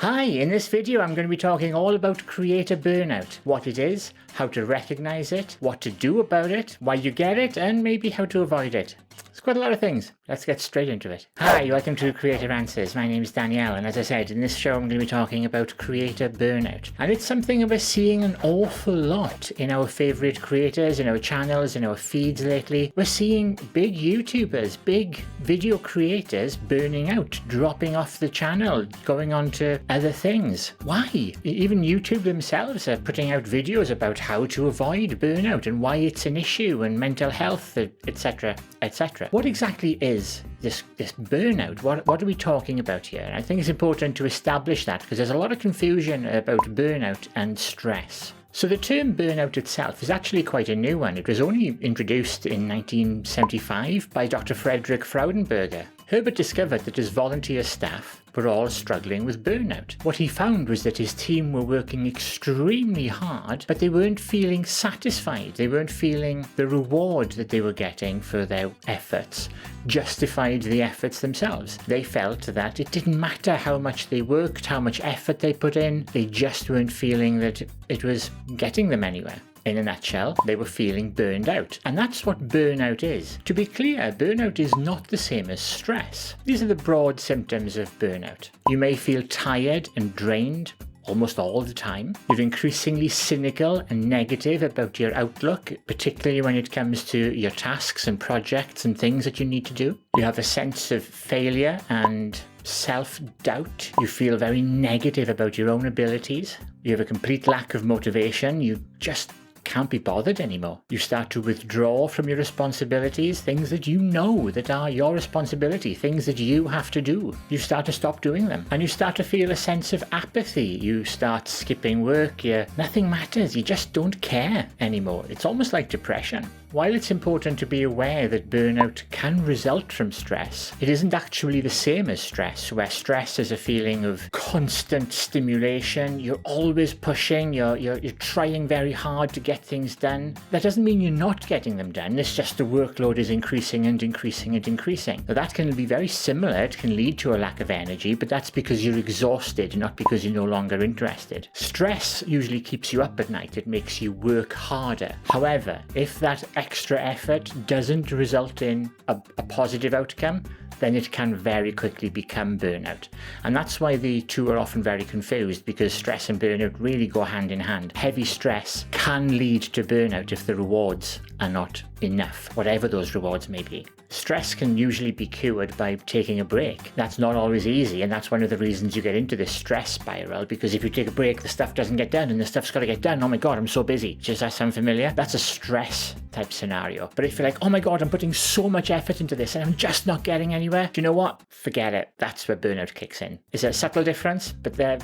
Hi, in this video I'm going to be talking all about creator burnout, what it is, how to recognize it, what to do about it, why you get it, and maybe how to avoid it. It's quite a lot of things. Let's get straight into it. Hi, welcome to Creator Answers. My name is Danielle, and as I said, in this show I'm going to be talking about creator burnout. And it's something we're seeing an awful lot in our favorite creators, in our channels, in our feeds lately. We're seeing big YouTubers, big video creators burning out, dropping off the channel, going on to other things. Why? Even YouTube themselves are putting out videos about how to avoid burnout and why it's an issue and mental health, etc., etc. What exactly is this burnout? What are we talking about here? And I think it's important to establish that because there's a lot of confusion about burnout and stress. So the term burnout itself is actually quite a new one. It was only introduced in 1975 by Dr. Frederick Fraudenberger. Herbert discovered that his volunteer staff were all struggling with burnout. What he found was that his team were working extremely hard, but they weren't feeling satisfied. They weren't feeling the reward that they were getting for their efforts justified the efforts themselves. They felt that it didn't matter how much they worked, how much effort they put in, they just weren't feeling that it was getting them anywhere. In a nutshell, they were feeling burned out. And that's what burnout is. To be clear, burnout is not the same as stress. These are the broad symptoms of burnout. You may feel tired and drained almost all the time. You're increasingly cynical and negative about your outlook, particularly when it comes to your tasks and projects and things that you need to do. You have a sense of failure and self-doubt. You feel very negative about your own abilities. You have a complete lack of motivation. You just can't be bothered anymore. You start to withdraw from your responsibilities, things that you know that are your responsibility, things that you have to do. You start to stop doing them. And you start to feel a sense of apathy. You start skipping work. Nothing matters. You just don't care anymore. It's almost like depression. While it's important to be aware that burnout can result from stress, it isn't actually the same as stress, where stress is a feeling of constant stimulation. You're always pushing, you're trying very hard to get things done. That doesn't mean you're not getting them done. It's just the workload is increasing and increasing and increasing. Now that can be very similar. It can lead to a lack of energy, but that's because you're exhausted, not because you're no longer interested. Stress usually keeps you up at night. It makes you work harder. However, if that extra effort doesn't result in a positive outcome, then it can very quickly become burnout. And that's why the two are often very confused, because stress and burnout really go hand in hand. Heavy stress can lead to burnout if the rewards are not enough, whatever those rewards may be. Stress can usually be cured by taking a break. That's not always easy, and that's one of the reasons you get into this stress spiral, because if you take a break, the stuff doesn't get done, and the stuff's got to get done. Oh my God, I'm so busy. Does that sound familiar? That's a stress type scenario. But if you're like, oh my God, I'm putting so much effort into this and I'm just not getting anywhere, do you know what? Forget it. That's where burnout kicks in. It's a subtle difference, but they're,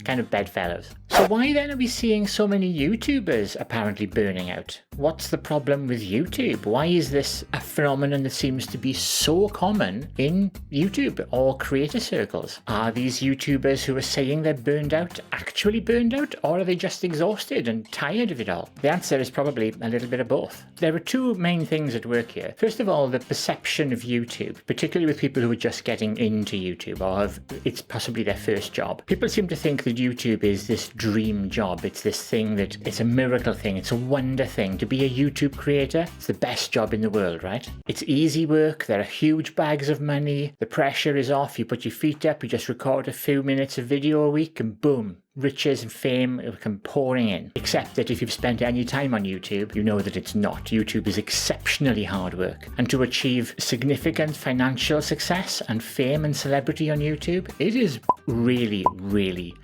kind of bedfellows. So why then are we seeing so many YouTubers apparently burning out? What's the problem with YouTube? Why is this a phenomenon that seems to be so common in YouTube or creator circles? Are these YouTubers who are saying they're burned out actually burned out, or are they just exhausted and tired of it all? The answer is probably a little bit of both. There are two main things at work here. First of all, the perception of YouTube, particularly with people who are just getting into YouTube or it's possibly their first job. People seem to think that YouTube is this dream job. It's this thing that it's a miracle thing. It's a wonder thing. To be a YouTube creator, it's the best job in the world, right? It's easy work. There are huge bags of money. The pressure is off. You put your feet up. You just record a few minutes of video a week and boom, riches and fame come pouring in. Except that if you've spent any time on YouTube, you know that it's not. YouTube is exceptionally hard work. And to achieve significant financial success and fame and celebrity on YouTube, it is really, really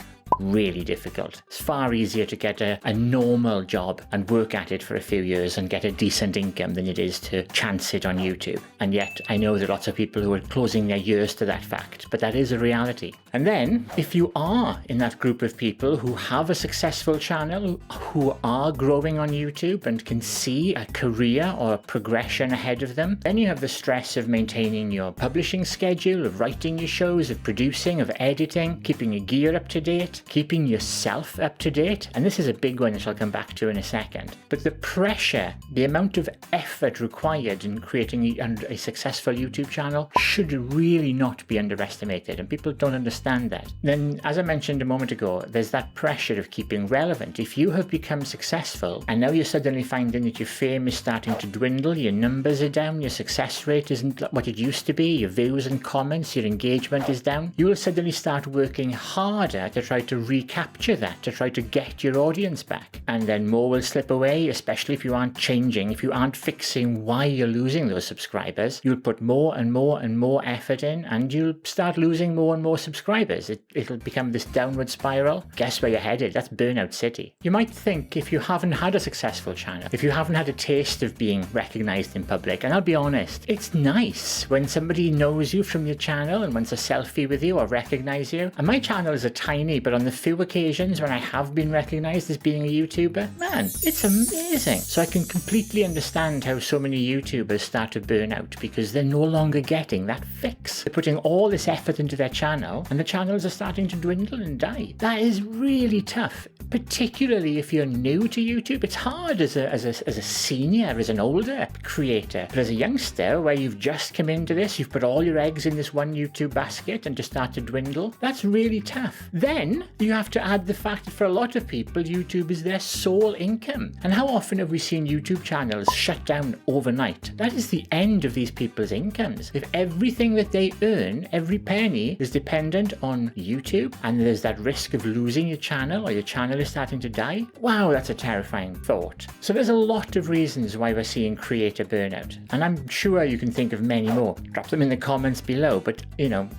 difficult. It's far easier to get a normal job and work at it for a few years and get a decent income than it is to chance it on YouTube. And yet I know there are lots of people who are closing their ears to that fact, but that is a reality. And then if you are in that group of people who have a successful channel, who are growing on YouTube and can see a career or a progression ahead of them, then you have the stress of maintaining your publishing schedule, of writing your shows, of producing, of editing, keeping your gear up to date. business, keeping yourself up to date, and this is a big one that I'll come back to in a second, but the pressure, the amount of effort required in creating a successful YouTube channel should really not be underestimated, and people don't understand that. Then, as I mentioned a moment ago, there's that pressure of keeping relevant. If you have become successful and now you're suddenly finding that your fame is starting to dwindle, your numbers are down, your success rate isn't what it used to be, your views and comments, your engagement is down, you will suddenly start working harder to try to recapture that, to try to get your audience back. And then more will slip away, especially if you aren't changing, if you aren't fixing why you're losing those subscribers. You'll put more and more and more effort in, and you'll start losing more and more subscribers. It'll become this downward spiral. Guess where you're headed? That's Burnout City. You might think, if you haven't had a successful channel, if you haven't had a taste of being recognized in public, and I'll be honest, it's nice when somebody knows you from your channel and wants a selfie with you or recognize you. And my channels are tiny, but on the few occasions when I have been recognized as being a YouTuber, man, it's amazing. So I can completely understand how so many YouTubers start to burn out because they're no longer getting that fix. They're putting all this effort into their channel and the channels are starting to dwindle and die. That is really tough, particularly if you're new to YouTube. It's hard as a senior, as an older creator, but as a youngster where you've just come into this, you've put all your eggs in this one YouTube basket and just start to dwindle, that's really tough. Then you have to add the fact that for a lot of people, YouTube is their sole income. And how often have we seen YouTube channels shut down overnight? That is the end of these people's incomes. If everything that they earn, every penny, is dependent on YouTube, and there's that risk of losing your channel or your channel is starting to die, wow, that's a terrifying thought. So there's a lot of reasons why we're seeing creator burnout, and I'm sure you can think of many more. Drop them in the comments below, but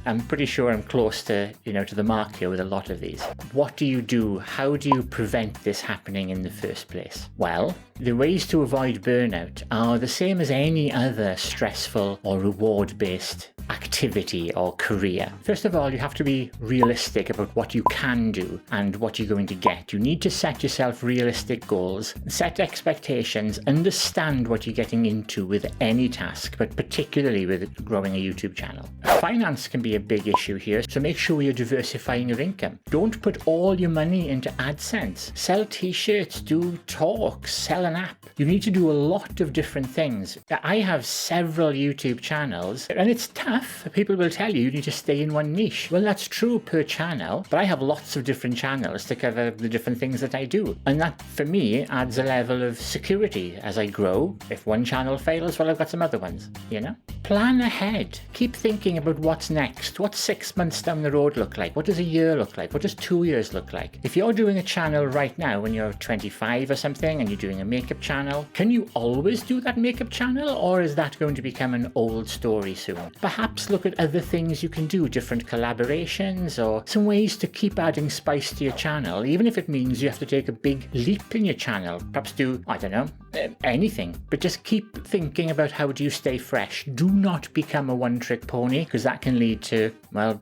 I'm pretty sure I'm close to the mark here with a lot of these. What do you do? How do you prevent this happening in the first place? Well, the ways to avoid burnout are the same as any other stressful or reward-based activity or career. First of all, you have to be realistic about what you can do and what you're going to get. You need to set yourself realistic goals, set expectations, understand what you're getting into with any task, but particularly with growing a YouTube channel. Finance can be a big issue here, so make sure you're diversifying your income. Don't put all your money into AdSense. Sell t-shirts, do talks, sell an app. You need to do a lot of different things. I have several YouTube channels, and it's tough. People will tell you need to stay in one niche. Well, that's true per channel, but I have lots of different channels to cover the different things that I do. And that, for me, adds a level of security as I grow. If one channel fails, well, I've got some other ones, Plan ahead. Keep thinking about what's next. What's 6 months down the road look like? What does a year look like? What does 2 years look like? If you're doing a channel right now when you're 25 or something and you're doing a makeup channel, can you always do that makeup channel, or is that going to become an old story soon? Perhaps look at other things you can do, different collaborations or some ways to keep adding spice to your channel, even if it means you have to take a big leap in your channel. Perhaps do, anything, but just keep thinking about how do you stay fresh. Do not become a one-trick pony, because that can lead to,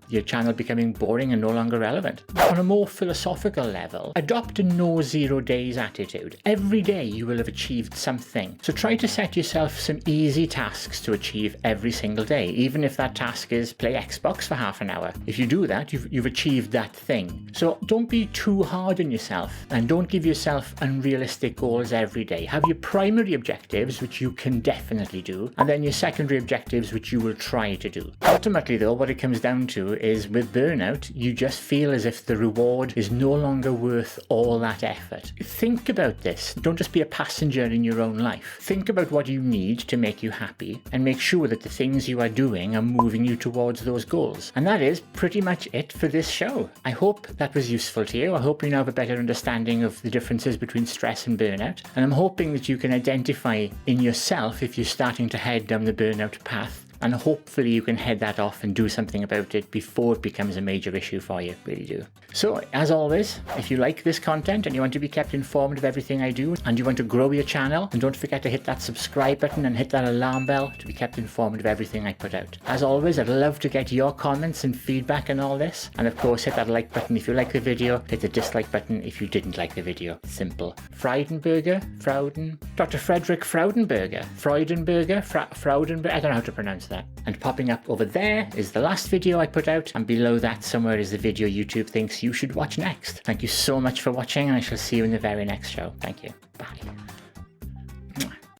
your channel becoming boring and no longer relevant. On a more philosophical level, adopt a no 0 days attitude. Every day you will have achieved something. So try to set yourself some easy tasks to achieve every single day, even if that task is play Xbox for half an hour. If you do that, you've achieved that thing. So don't be too hard on yourself, and don't give yourself unrealistic goals every day. Have your primary objectives, which you can definitely do, and then your secondary objectives, which you will try to do. Ultimately, though, what it comes down to is with burnout, you just feel as if the reward is no longer worth all that effort. Think about this. Don't just be a passenger in your own life. Think about what you need to make you happy, and make sure that the things you are doing are moving you towards those goals. And that is pretty much it for this show. I hope that was useful to you. I hope you now have a better understanding of the differences between stress and burnout, and I'm hoping that you can identify in yourself if you're starting to head down the burnout path, and hopefully you can head that off and do something about it before it becomes a major issue for you. Really do. So, as always, if you like this content and you want to be kept informed of everything I do, and you want to grow your channel, then don't forget to hit that subscribe button and hit that alarm bell to be kept informed of everything I put out. As always, I'd love to get your comments and feedback and all this. And of course, hit that like button if you like the video, hit the dislike button if you didn't like the video. Simple. Dr. Frederick Fraudenberger, I don't know how to pronounce that. that. And popping up over there is the last video I put out, and below that somewhere is the video YouTube thinks you should watch next. Thank you so much for watching, and I shall see you in the very next show. Thank you. Bye.